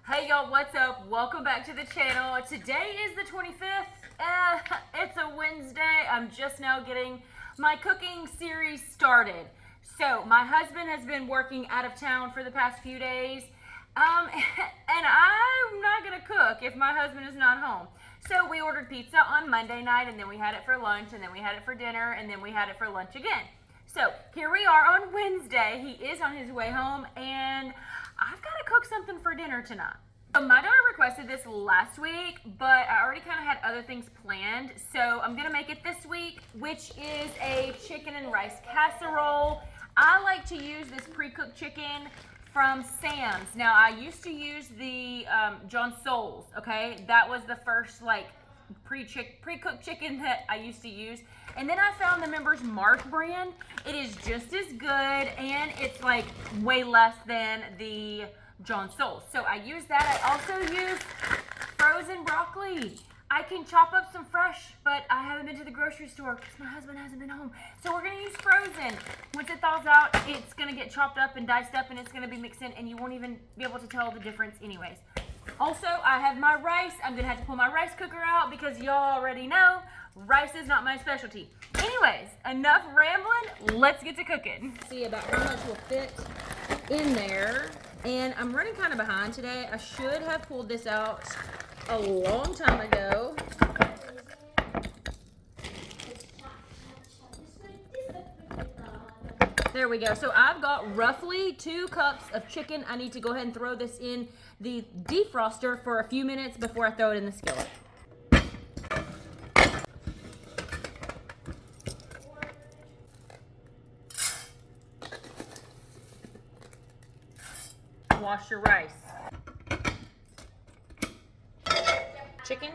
Hey y'all, what's up? Welcome back to the channel. Today is the 25th. It's a Wednesday. I'm just now getting my cooking series started. So my husband has been working out of town for the past few days. And I'm not gonna cook if my husband is not home. So we ordered pizza on Monday night, and then we had it for lunch, and then we had it for dinner, and then we had it for lunch again. So here we are on Wednesday. He is on his way home, and I've got to cook something for dinner tonight. So my daughter requested this last week, but I already kind of had other things planned. So I'm going to make it this week, which is a chicken and rice casserole. I like to use this pre-cooked chicken from Sam's. Now, I used to use the John Souls, okay? That was the first, like, pre-cooked chicken that I used to use. And then I found the Members Mark brand. It is just as good, and it's, like, way less than the John Souls. So I use that. I also use frozen broccoli. I can chop up some fresh, but I haven't been to the grocery store because my husband hasn't been home. So we're going to use frozen. Once it thaws out, it's going to get chopped up and diced up, and it's going to be mixed in, and you won't even be able to tell the difference anyways. Also, I have my rice. I'm going to have to pull my rice cooker out because y'all already know rice is not my specialty. Anyways, enough rambling. Let's get to cooking. See about how much will fit in there. And I'm running kind of behind today. I should have pulled this out a long time ago. There we go. So I've got roughly 2 cups of chicken. I need to go ahead and throw this in the defroster for a few minutes before I throw it in the skillet. Wash your rice. Chicken.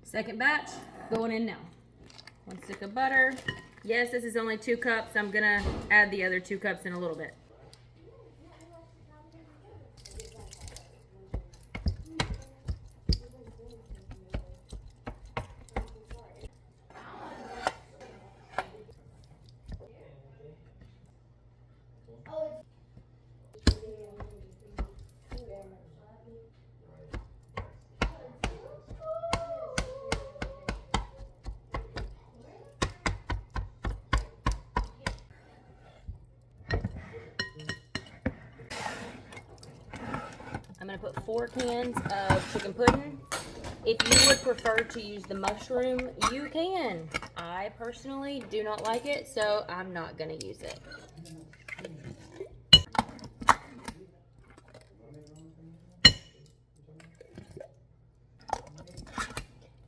Second batch going in now. 1 stick of butter. Yes, this is only 2 cups. I'm gonna add the other 2 cups in a little bit. I'm going to put 4 cans of chicken pudding. If you would prefer to use the mushroom, you can. I personally do not like it, so I'm not going to use it.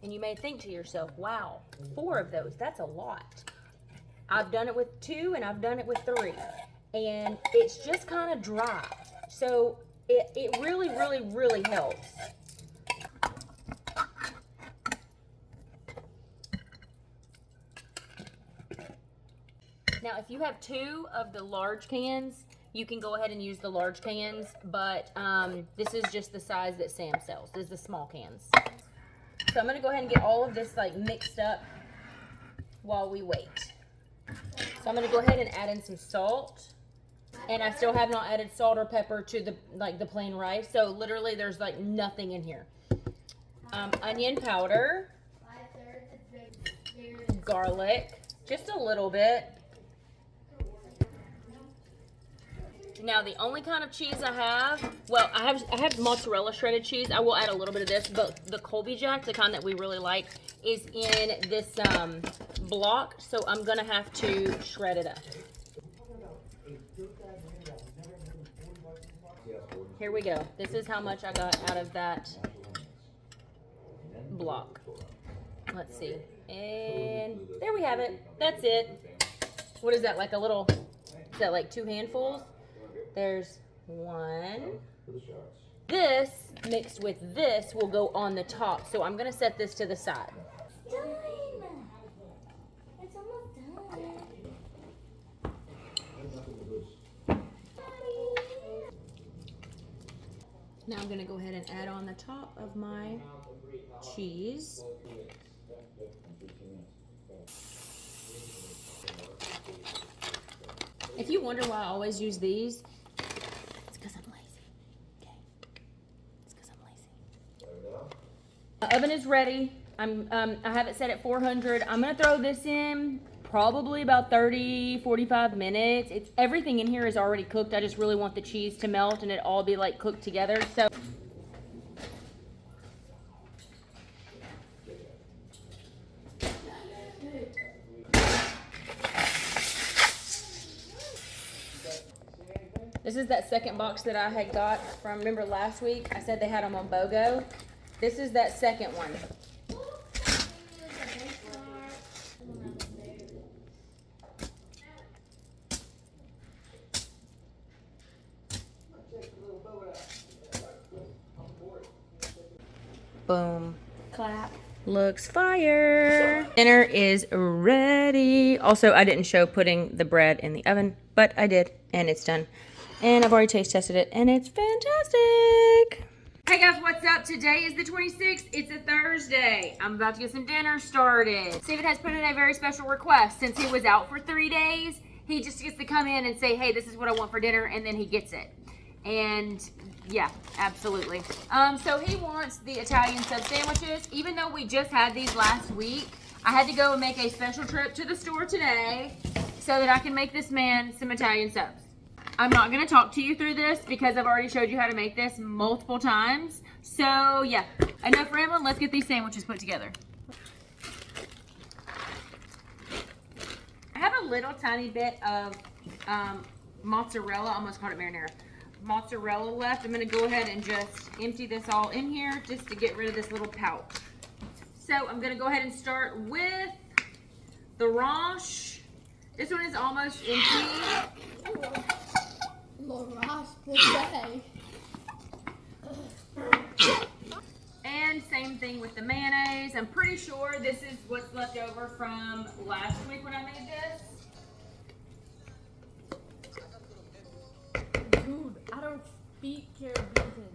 And you may think to yourself, wow, 4 of those, that's a lot. I've done it with 2 and I've done it with 3. And it's just kind of dry. So it really, really, really helps. Now, if you have 2 of the large cans, you can go ahead and use the large cans, but this is just the size that Sam sells. This is the small cans. So I'm gonna go ahead and get all of this like mixed up while we wait. So I'm gonna go ahead and add in some salt. And I still have not added salt or pepper to the plain rice. So literally there's like nothing in here. Onion powder. Garlic. Just a little bit. Now the only kind of cheese I have, well, I have mozzarella shredded cheese. I will add a little bit of this, but the Colby Jack, the kind that we really like, is in this block. So I'm gonna have to shred it up. Here we go. This is how much I got out of that block. Let's see. And there we have it. That's it. What is that, like a little, is that like 2 handfuls? There's 1, this mixed with this will go on the top. So I'm gonna set this to the side. Done. It's almost done. Now I'm gonna go ahead and add on the top of my cheese. If you wonder why I always use these, it's because I'm lazy. Okay, it's because I'm lazy. The oven is ready. I have it set at 400. I'm gonna throw this in probably about 30-45 minutes. Everything in here is already cooked. I just really want the cheese to melt and it all be like cooked together. So this is that second box that I had got from, remember last week? I said they had them on BOGO. This is that second one. Boom. Clap. Looks fire. Dinner is ready. Also, I didn't show putting the bread in the oven, but I did, and it's done. And I've already taste tested it, and it's fantastic. Hey guys, what's up? Today is the 26th. It's a Thursday. I'm about to get some dinner started. Steven has put in a very special request. Since he was out for 3 days, he just gets to come in and say, hey, this is what I want for dinner, and then he gets it. And yeah, absolutely. So he wants the ItalianSubs sandwiches. Even though we just had these last week, I had to go and make a special trip to the store today so that I can make this man some ItalianSubs. I'm not going to talk to you through this because I've already showed you how to make this multiple times. So yeah, enough rambling. Let's get these sandwiches put together. I have a little tiny bit of mozzarella, I almost called it marinara, mozzarella left. I'm going to go ahead and just empty this all in here just to get rid of this little pouch. So I'm going to go ahead and start with the ranch. This one is almost empty. And same thing with the mayonnaise. I'm pretty sure this is what's left over from last week when I made this. Dude, I don't speak Caribbean.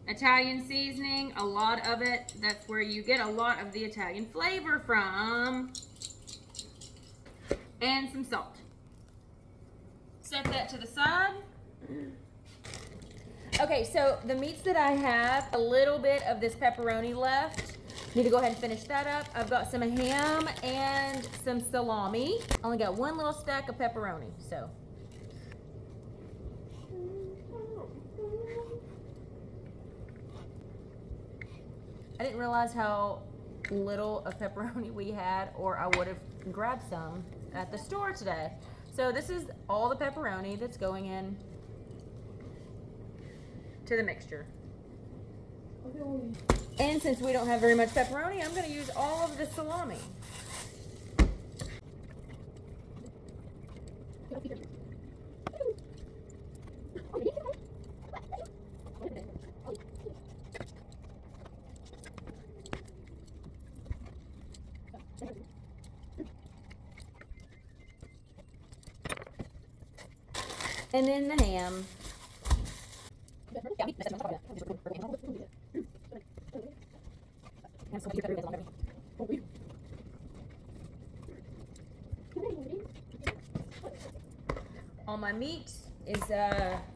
Italian seasoning, a lot of it. That's where you get a lot of the Italian flavor from. And some salt. Set that to the side. Okay, so the meats that I have, a little bit of this pepperoni left. Need to go ahead and finish that up. I've got some ham and some salami. Only got one little stack of pepperoni, so. I didn't realize how little of pepperoni we had, or I would have grabbed some at the store today. So this is all the pepperoni that's going in to the mixture. And since we don't have very much pepperoni, I'm going to use all of the salami. And then the ham. All my meat is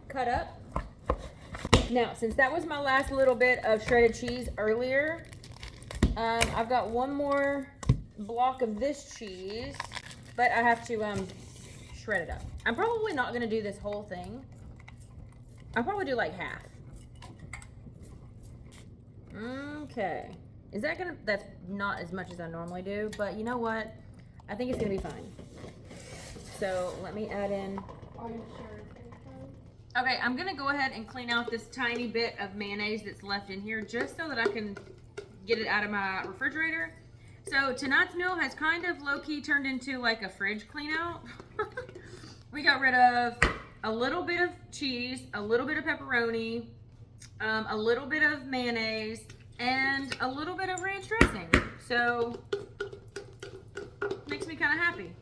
cut up. Now, since that was my last little bit of shredded cheese earlier, I've got one more block of this cheese, but I have to shred it up. I'm probably not going to do this whole thing. I'll probably do like half. Okay. Is that gonna, that's not as much as I normally do, but you know what? I think it's gonna be fine. So let me add in. Are you sure it's gonna be fine? Okay, I'm gonna go ahead and clean out this tiny bit of mayonnaise that's left in here just so that I can get it out of my refrigerator. So tonight's meal has kind of low-key turned into like a fridge clean out. We got rid of a little bit of cheese, a little bit of pepperoni, a little bit of mayonnaise, and a little bit of ranch dressing. So, makes me kind of happy.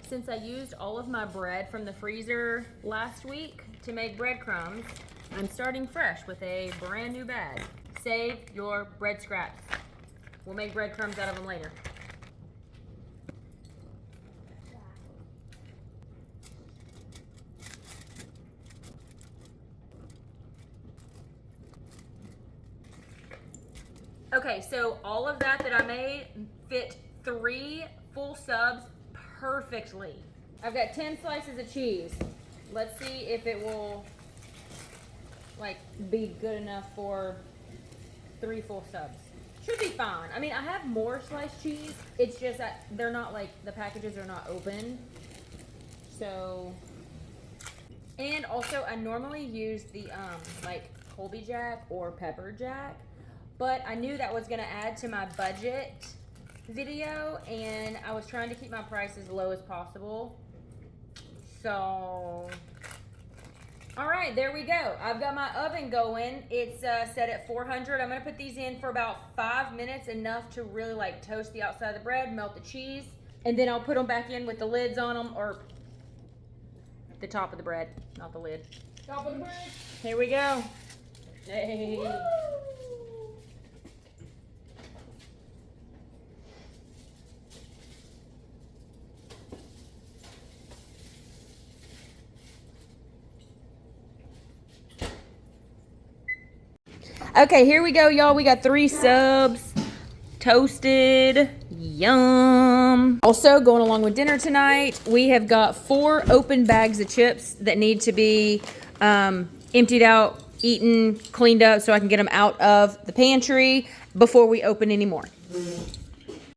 Since I used all of my bread from the freezer last week to make breadcrumbs, I'm starting fresh with a brand new bag. Save your bread scraps. We'll make breadcrumbs out of them later. Okay, so all of that I made fit 3 full subs perfectly. I've got 10 slices of cheese. Let's see if it will like be good enough for 3 full subs. Should be fine. I mean, I have more sliced cheese. It's just that they're not like, the packages are not open. So, and also I normally use the like Colby Jack or Pepper Jack, but I knew that was gonna add to my budget video, and I was trying to keep my price as low as possible. So, all right, there we go. I've got my oven going. It's set at 400. I'm gonna put these in for about 5 minutes, enough to really like toast the outside of the bread, melt the cheese, and then I'll put them back in with the lids on them, or the top of the bread, not the lid. Top of the bread. Here we go. Hey. Woo! Okay, here we go, y'all. We got 3 subs toasted. Yum. Also, going along with dinner tonight, we have got 4 open bags of chips that need to be emptied out, eaten, cleaned up, so I can get them out of the pantry before we open any more.